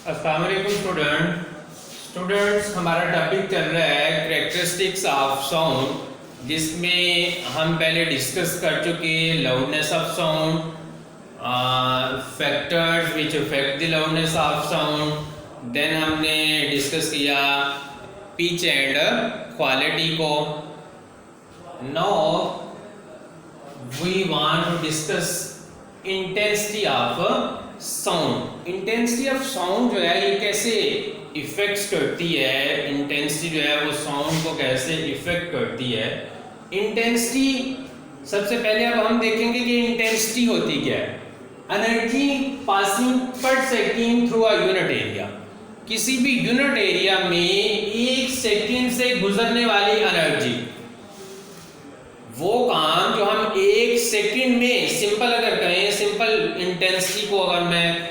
अस्सलाम वालेकुम स्टूडेंट्स, हमारा टॉपिक चल रहा है कैरेक्टरिस्टिक्स ऑफ साउंड, जिसमें हम पहले डिस्कस कर चुके loudness of sound, factors which affect the loudness of sound. Then हमने डिस्कस किया पिच एंड क्वालिटी को। Now we want to discuss intensity of sound. Intensity of sound जो है ये कैसे इफेक्ट्स करती है, इंटेंसिटी जो है वो साउंड को कैसे इफेक्ट करती है। इंटेंसिटी सबसे पहले अब हम देखेंगे कि इंटेंसिटी होती क्या है। Energy passing per second through a unit area. किसी भी यूनिट एरिया में 1 सेकेंड से गुजरने वाली एनर्जी, वो काम जो हम 1 सेकंड में, सिंपल अगर कहें, सिंपल इंटेंसिटी को अगर मैं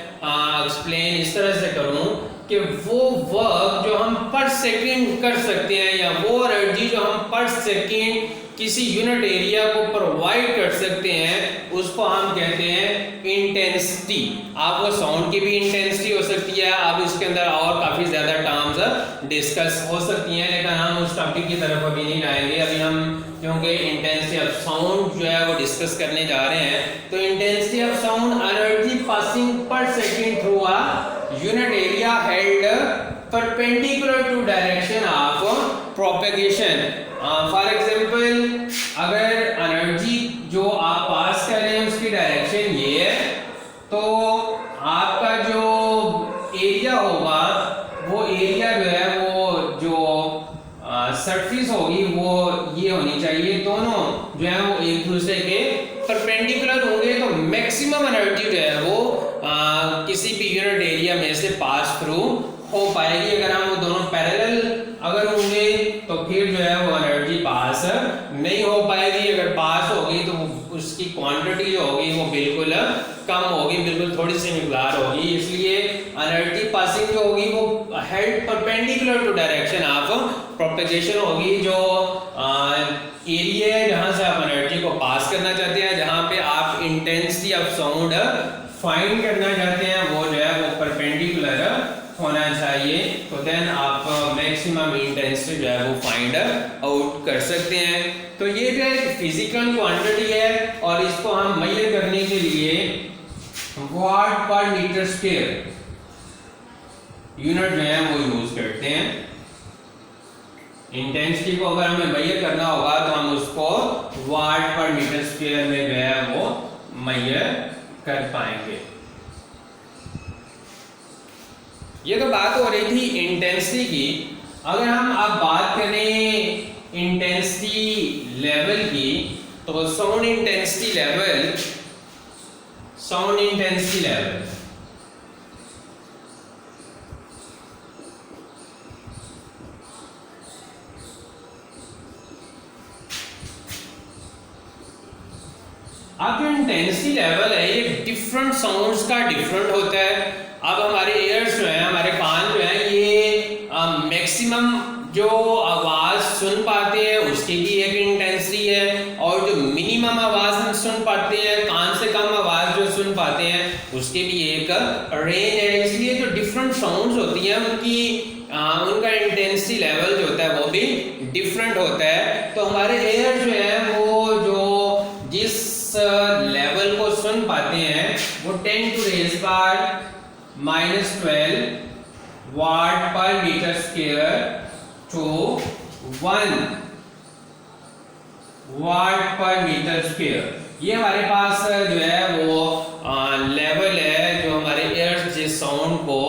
एक्सप्लेन इस तरह से करूं कि वो वर्क जो हम पर सेकंड कर सकते हैं या वो एनर्जी जो हम पर सेकंड किसी यूनिट एरिया को प्रोवाइड कर सकते हैं, उसको हम कहते हैं इंटेंसिटी। आप वो साउंड की भी इंटेंसिटी हो सकती है, आप इसके अंदर और काफ़ी ज़्यादा टर्म्स डिस्कस हो सकती हैं, लेकिन हम उस टॉपिक की तरफ अभी नहीं जाएंगे। अभी हम क्योंकि इंटेंसिटी ऑफ साउंड जो है वो डिस्कस करने जा रहे हैं। तो intensity of sound energy passing per second through a unit area held perpendicular to direction of propagation. For example, अगर एनर्जी जो आप पास कर रहे हैं उसकी डायरेक्शन ये है, तो आपका जो एरिया होगा वो एरिया जो है वो जो सरफेस होगी वो ये होनी चाहिए, दोनों जो है वो एक दूसरे के परपेंडिकुलर होंगे, तो मैक्सिमम एनर्जी जो है वो किसी भी यूनिट एरिया में से पास थ्रू हो पाएगी। अगर हम वो दोनों पैरेलल अगर होंगे तो फिर जो है वो एनर्जी पास नहीं हो पाएगी। अगर पास होगी तो उसकी क्वांटिटी जो होगी वो बिल्कुल कम होगी, बिल्कुल थोड़ी सी मिकदार होगी। इसलिए एनर्जी पासिंग जो होगी वो held perpendicular to direction of propagation होगी। जो एरिया है जहां से आप एनर्जी को पास करना चाहते हैं, जहां पे आप इंटेंसिटी ऑफ साउंड फाइंड करना चाहते हैं, वो जो है वो परपेंडिकुलर होना चाहिए। तो देन आप मैक्सिमम इंटेंसिटी जो है वो फाइंड आउट कर सकते हैं। तो ये जो है फिजिकल क्वांटिटी है और इसको हम मेजर करने के लिए वाट पर मीटर स्क्वायर यूनिट जो है वो यूज करते हैं। इंटेंसिटी को अगर हमें मेजर करना होगा तो हम उसको वाट पर मीटर स्क्वायर में जो है वो मेजर कर पाएंगे। ये तो बात हो रही थी इंटेंसिटी की। अगर हम अब बात करें इंटेंसिटी लेवल की, तो साउंड इंटेंसिटी लेवल अब जो इंटेंसिटी लेवल है ये डिफरेंट साउंड्स का डिफरेंट होता है। अब हमारे ईयर्स जो है, हमारे कान जो है, ये मैक्सिमम जो आवाज़ सुन पाते हैं उसकी भी एक इंटेंसिटी है, और जो मिनिमम आवाज़ हम सुन पाते हैं, कान से कम आवाज़ जो सुन पाते हैं, उसकी भी एक रेंज है। इसलिए जो डिफरेंट साउंड्स होती हैं उनका इंटेंसिटी लेवल जो होता है वो भी डिफरेंट होता है। तो हमारे एयर जो है वो जो जिस लेवल को सुन पाते हैं वो 10⁻⁻12 वाट पर मीटर स्क्वायर टू 1 वाट पर मीटर स्क्वायर। ये हमारे पास जो है वो लेवल है जो हमारे एयर्स जिस साउंड को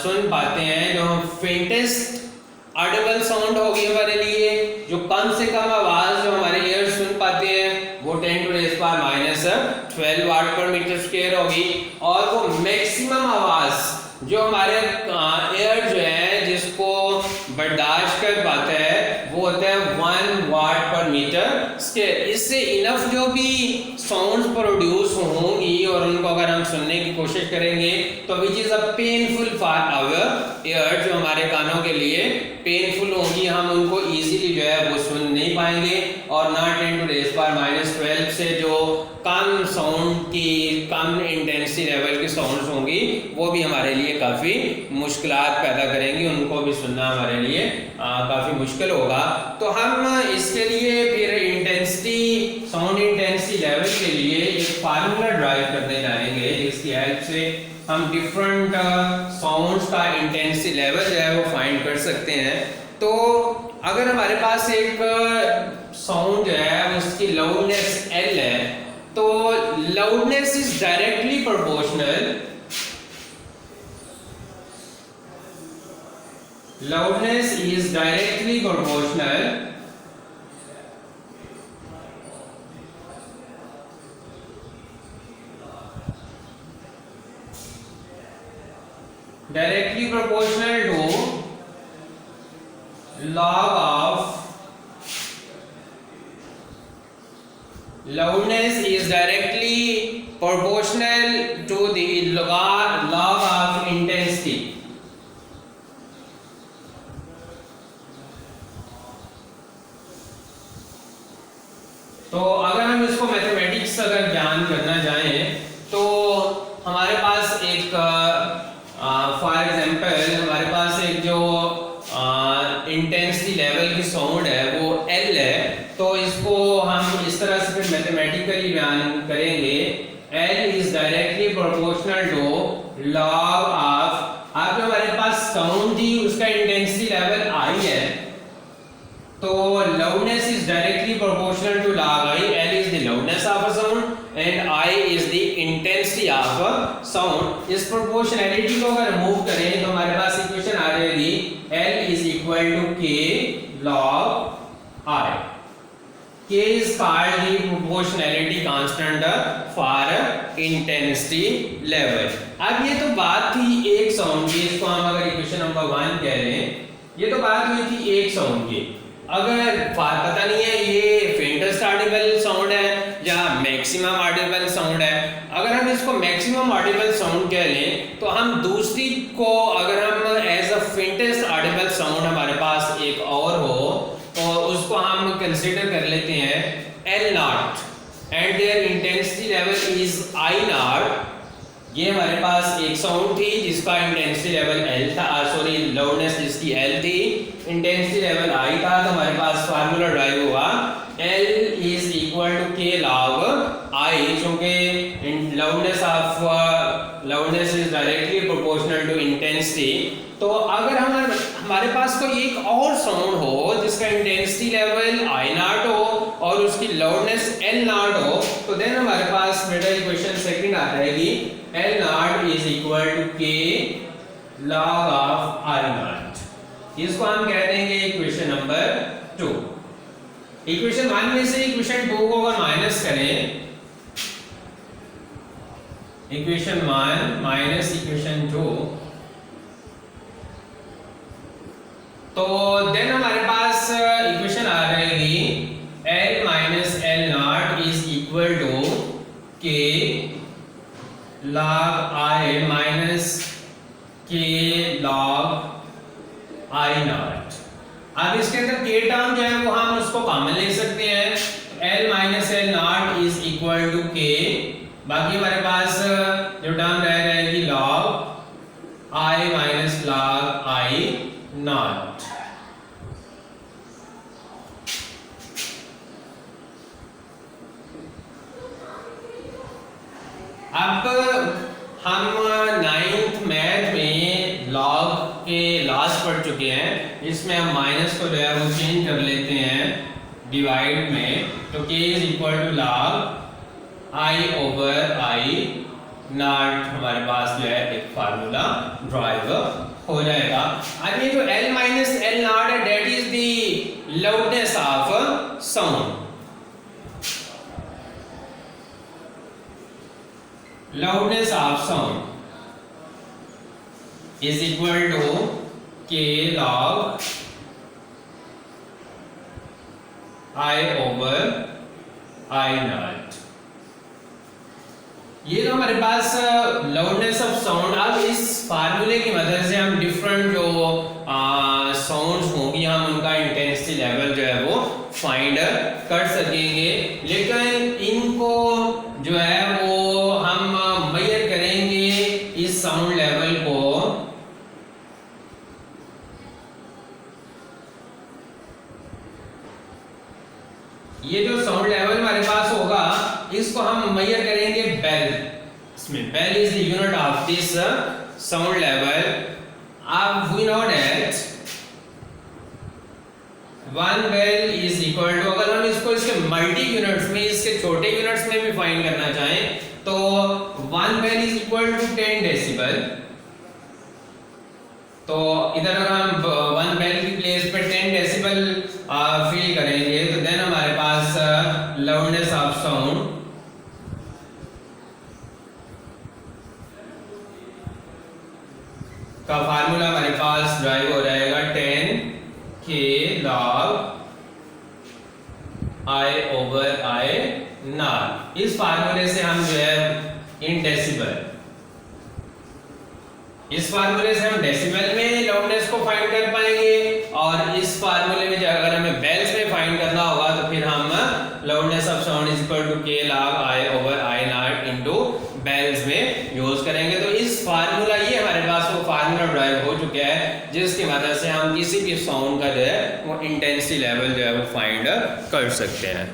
सुन पाते हैं। जो फेंटेस्ट ऑडिबल साउंड होगी हमारे लिए, जो कम से कम आवाज जो हमारे एयर्स सुन पाते हैं वो 10⁻12 वाट पर मीटर स्क्वायर होगी, और वो मैक्सिमम आवाज जो हमारे एयर जो है जिसको बर्दाश्त कर पाता है वो होता है 1 वाट पर मीटर स्क्वायर। इससे इनफ जो भी साउंड्स प्रोड्यूस होंगी और उनको अगर हम सुनने की कोशिश करेंगे तो which is a painful for our ear, जो हमारे कानों के लिए पेनफुल होंगी, हम उनको इजीली जो है वो सुन नहीं पाएंगे। और ना 10⁻⁻12 से जो कम साउंड की कम इंटेंसिटी लेवल की साउंड्स होंगी वो भी हमारे लिए काफ़ी मुश्किलात पैदा करेंगी, उनको भी सुनना हमारे लिए काफ़ी मुश्किल होगा। तो हम इसके लिए फिर इंटेंसिटी साउंड इंटेंसिटी लेवल के लिए एक फार्मूला ड्राइव करने जाएंगे जिसकी हेल्प से हम डिफरेंट साउंड्स का इंटेंसिटी लेवल जो है वो फाइंड कर सकते हैं। तो अगर हमारे पास एक साउंड जो है उसकी लाउडनेस L है तो loudness is directly proportional, loudness is directly proportional to log of loudness is directly proportional to the log of intensity। तो अगर हम इसको मैथमेटिक्स अगर ज्ञान करना चाहें तो हमारे पास एक फॉर एग्जांपल हमारे पास एक जो इंटेंसिटी लेवल की साउंड है वो L है, तो इसको हम इस तरह से फिर मैथमेटिकली बयान करेंगे। L is directly proportional to log of, आप जो हमारे पास साउंड थी उसका इंटेंसिटी लेवल I है, तो loudness is directly proportional to log I। L is the loudness of a sound and I is the intensity of a sound। इस proportionality को अगर रिमूव करें तो हमारे पास इक्वेशन आ जाएगी L is equal to K log I। K is called the proportionality constant for intensity level। अब ये तो बात थी एक साउंड की, इसको हम अगर इक्वेशन नंबर 1 कह लें, ये तो बात हुई थी एक साउंड की। अगर पता नहीं है ये फेंटेस्ट ऑडिबल साउंड है या मैक्सिमम ऑडिबल साउंड है, अगर हम इसको मैक्सिमम ऑडिबल साउंड कह लें तो हम दूसरी को अगर हम as a faintest audible sound हमारे पास एक और हो तो उसको हम कंसीडर कर लेते हैं L0 and there intensity level is I0। ये हमारे पास एक साउंड थी जिसका इंटेंसिटी लेवल L था, सॉरी लाउडनेस जिसकी L थी, इंटेंसिटी लेवल I था, तो हमारे पास फार्मूला ड्राइव हुआ L is equal to K log I, क्योंकि loudness is directly proportional to intensity. तो अगर हमारे पास कोई एक और साउंड हो जिसका इंटेंसिटी लेवल I0 हो और उसकी लाउडनेस L0 हो, तो देन हमारे पास बेटा इक्वेशन सेकंड आ जाएगी L0 is equal to K log of I0। इसको हम कह देंगे इक्वेशन नंबर 2। इक्वेशन 1 में से इक्वेशन 2 को अगर माइनस करें, इक्वेशन 1 माइनस इक्वेशन 2, तो देन हमारे पास इक्वेशन आ जाएगी L minus L0 is equal to K log I minus K log I0। अब इसके अंदर K टर्म जो है वो हम उसको कॉमन ले सकते हैं, L minus L0 is equal to K, बाकी हमारे पास जो टर्म रह जाएगी log I minus log I0। अब हम 9th मैथ में लॉग के लास्ट पढ़ चुके हैं, इसमें हम माइनस को जो है वो चेंज कर लेते हैं डिवाइड में, तो k is equal to log I over I0 हमारे पास जो है एक फार्मूला ड्राइव हो जाएगा। अब ये जो L माइनस L0 है that is the loudness of sound. Loudness of sound is equal to K log I over I0। ये तो हमारे पास लाउडनेस ऑफ साउंड। अब इस फार्मूले की मदद से हम डिफरेंट जो साउंड्स होंगी हम उनका इंटेंसिटी लेवल जो है वो फाइंड कर सकेंगे, लेकिन इनको जो है वो हम इस साउंड लेवल को ये जो साउंड लेवल हमारे पास होगा इसको हम मेजर करेंगे बेल। इसमें bel is the unit of this sound level. अब we know that one bel is equal to, अगर हम इसको इसके मल्टी यूनिट्स में, इसके छोटे यूनिट्स में भी फाइंड करना चाहें तो one bel is equal to 10 decibel. तो इधर अगर हम वन बेल की प्लेस पे 10 डेसिबल फील करेंगे तो देन हमारे पास लाउडनेस ऑफ साउंड का फार्मूला हमारे पास ड्राइव हो जाएगा 10 k log I over I not. इस फार्मूले से हम जो है इन डेसिबल, इस फार्मूले से हम डेसिबल में लाउडनेस को फाइंड कर पाएंगे और इस फार्मूले में अगर हमें बेल्स में फाइंड करना होगा तो फिर हम loudness of sound is equal to k log I over I nought into bels में यूज करेंगे। तो इस फार्मूला, ये हमारे पास वो फार्मूला ड्राइव हो चुका है जिसकी मदद से हम किसी भी साउंड का जो है वो इंटेंसिटी लेवल जो है वो फाइंड कर सकते हैं।